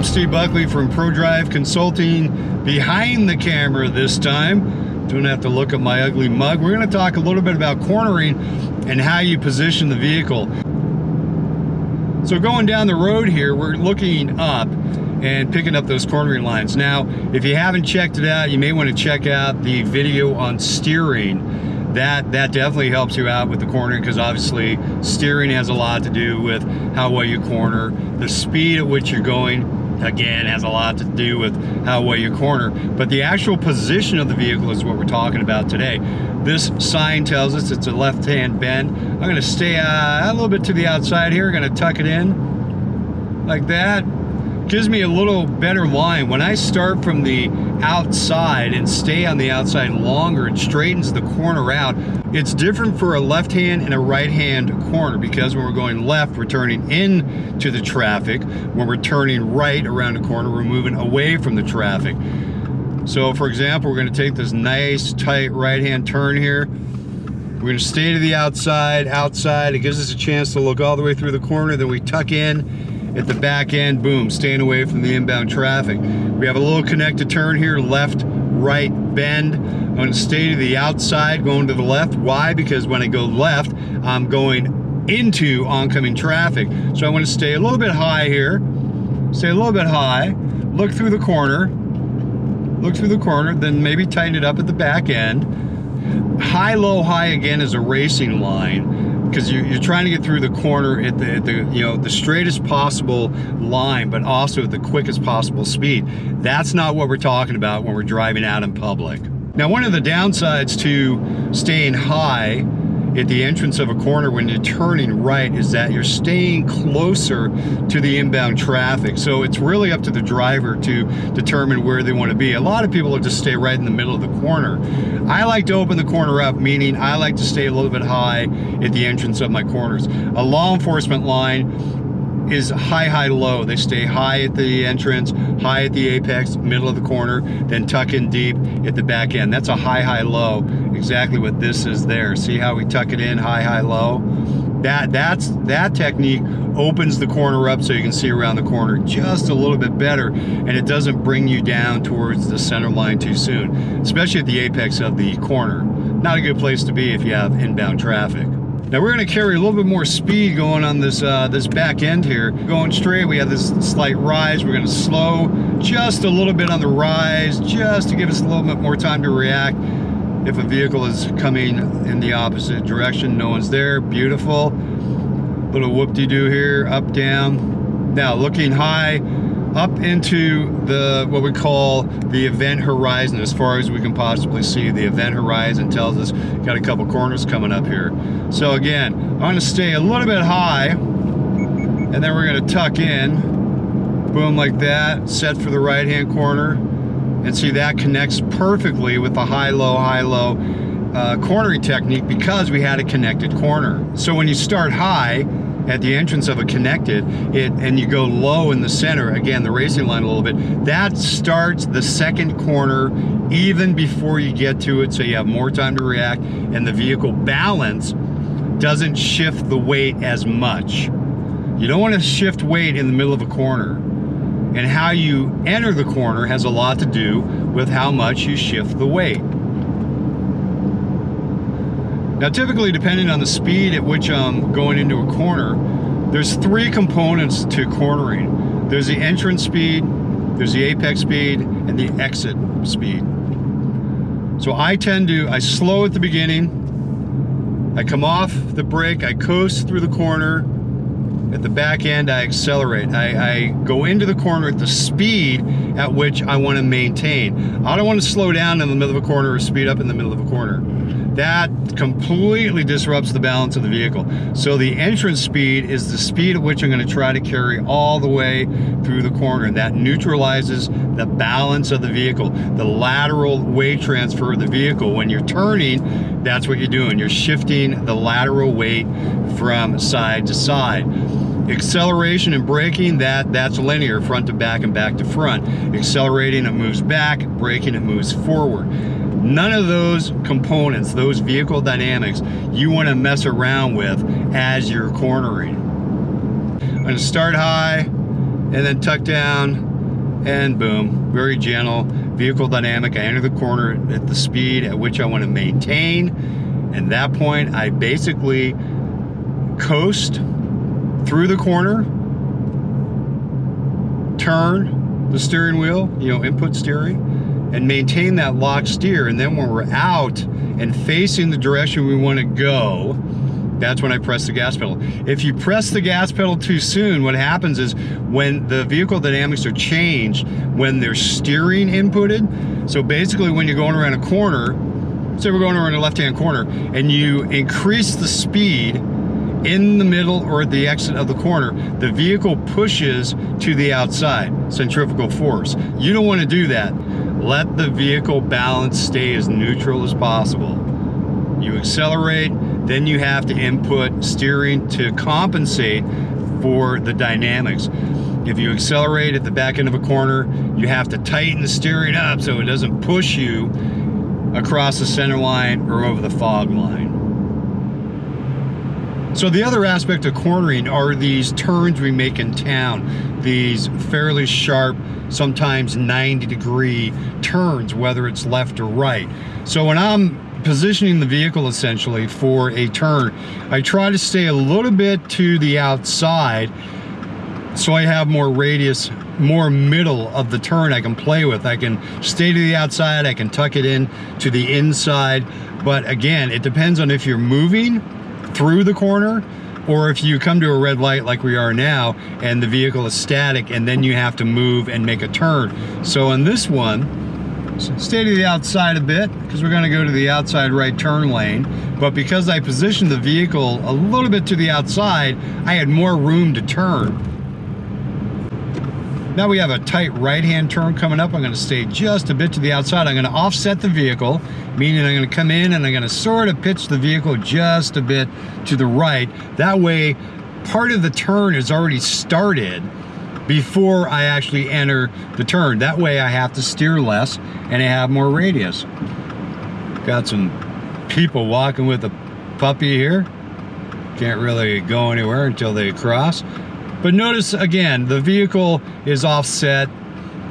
I'm Steve Buckley from ProDrive Consulting, behind the camera this time. Don't have to look at my ugly mug. We're going to talk a little bit about cornering and how you position the vehicle. So going down the road here, we're looking up and picking up those cornering lines. Now, if you haven't checked it out, you may want to check out the video on steering. That definitely helps you out with the cornering, because obviously steering has a lot to do with how well you corner. The speed at which you're going, again, has a lot to do with how well you corner. But the actual position of the vehicle is what we're talking about today. This sign tells us it's a left-hand bend. I'm going to stay a little bit to the outside here. Going to tuck it in like that. Gives me a little better line. When I start from the outside and stay on the outside longer, it straightens the corner out. It's different for a left hand and a right hand corner, because when we're going left, we're turning into the traffic. When we're turning right around the corner, we're moving away from the traffic. So for example, we're going to take this nice tight right hand turn here. We're going to stay to the outside. It gives us a chance to look all the way through the corner. Then we tuck in at the back end, boom, staying away from the inbound traffic. We have a little connected turn here, left, right, bend. I'm going to stay to the outside, going to the left. Why? Because when I go left, I'm going into oncoming traffic. So I want to stay a little bit high here, stay a little bit high, look through the corner, then maybe tighten it up at the back end. High, low, high again is a racing line, because you're trying to get through the corner at the straightest possible line, but also at the quickest possible speed. That's not what we're talking about when we're driving out in public. Now, one of the downsides to staying high at the entrance of a corner when you're turning right is that you're staying closer to the inbound traffic. So it's really up to the driver to determine where they want to be. A lot of people will just stay right in the middle of the corner. I like to open the corner up, meaning I like to stay a little bit high at the entrance of my corners. A law enforcement line is high, high, low. They stay high at the entrance, high at the apex, middle of the corner, then tuck in deep at the back end. That's a high, high, low. Exactly what this is there. See how we tuck it in, high, high, low? That technique opens the corner up so you can see around the corner just a little bit better, and it doesn't bring you down towards the center line too soon, especially at the apex of the corner. Not a good place to be if you have inbound traffic. Now we're going to carry a little bit more speed going on this this back end here. Going straight, we have this slight rise. We're going to slow just a little bit on the rise, just to give us a little bit more time to react. If a vehicle is coming in the opposite direction, no one's there. Beautiful. Little whoop-de-doo here, up, down. Now looking high, up into the what we call the event horizon, as far as we can possibly see. The event horizon tells us got a couple corners coming up here. So again, I'm going to stay a little bit high, and then we're going to tuck in, boom, like that, set for the right hand corner, and see that connects perfectly with the high-low cornering technique, because we had a connected corner. So when you start high at the entrance of a connected, and you go low in the center, again, the racing line a little bit, that starts the second corner even before you get to it, so you have more time to react, and the vehicle balance doesn't shift the weight as much. You don't want to shift weight in the middle of a corner, and how you enter the corner has a lot to do with how much you shift the weight. Now typically, depending on the speed at which I'm going into a corner, there's three components to cornering. There's the entrance speed, there's the apex speed, and the exit speed. So I slow at the beginning, I come off the brake, I coast through the corner. At the back end, I accelerate. I go into the corner at the speed at which I want to maintain. I don't want to slow down in the middle of a corner or speed up in the middle of a corner. That completely disrupts the balance of the vehicle. So the entrance speed is the speed at which I'm going to try to carry all the way through the corner. And that neutralizes the balance of the vehicle, the lateral weight transfer of the vehicle. When you're turning, that's what you're doing. You're shifting the lateral weight from side to side. Acceleration and braking, that's linear, front to back and back to front. Accelerating, it moves back. Braking, it moves forward. None of those components, those vehicle dynamics, you want to mess around with as you're cornering. I'm going to start high and then tuck down and boom, very gentle, vehicle dynamic. I enter the corner at the speed at which I want to maintain. And at that point, I basically coast through the corner, turn the steering wheel, input steering, and maintain that lock steer. And then when we're out and facing the direction we want to go, that's when I press the gas pedal. If you press the gas pedal too soon, what happens is when the vehicle dynamics are changed, when there's steering inputted, so basically when you're going around a corner, say we're going around a left-hand corner, and you increase the speed in the middle or at the exit of the corner, the vehicle pushes to the outside, centrifugal force. You don't want to do that. Let the vehicle balance stay as neutral as possible. You accelerate, then you have to input steering to compensate for the dynamics. If you accelerate at the back end of a corner, you have to tighten the steering up so it doesn't push you across the center line or over the fog line. So the other aspect of cornering are these turns we make in town, these fairly sharp, sometimes 90-degree turns, whether it's left or right. So when I'm positioning the vehicle essentially for a turn, I try to stay a little bit to the outside so I have more radius, more middle of the turn I can play with. I can stay to the outside, I can tuck it in to the inside, but again, it depends on if you're moving through the corner or if you come to a red light like we are now and the vehicle is static and then you have to move and make a turn. So in this one, stay to the outside a bit because we're going to go to the outside right turn lane, but because I positioned the vehicle a little bit to the outside, I had more room to turn. Now we have a tight right-hand turn coming up. I'm going to stay just a bit to the outside. I'm going to offset the vehicle, meaning I'm going to come in and I'm going to sort of pitch the vehicle just a bit to the right. That way, part of the turn is already started before I actually enter the turn. That way I have to steer less and I have more radius. Got some people walking with a puppy here. Can't really go anywhere until they cross. But notice again, the vehicle is offset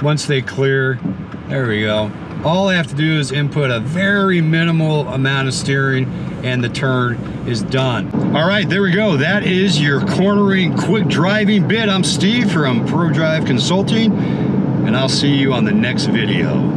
once they clear. There we go. All I have to do is input a very minimal amount of steering and the turn is done. All right, there we go. That is your cornering quick driving bit. I'm Steve from ProDrive Consulting, and I'll see you on the next video.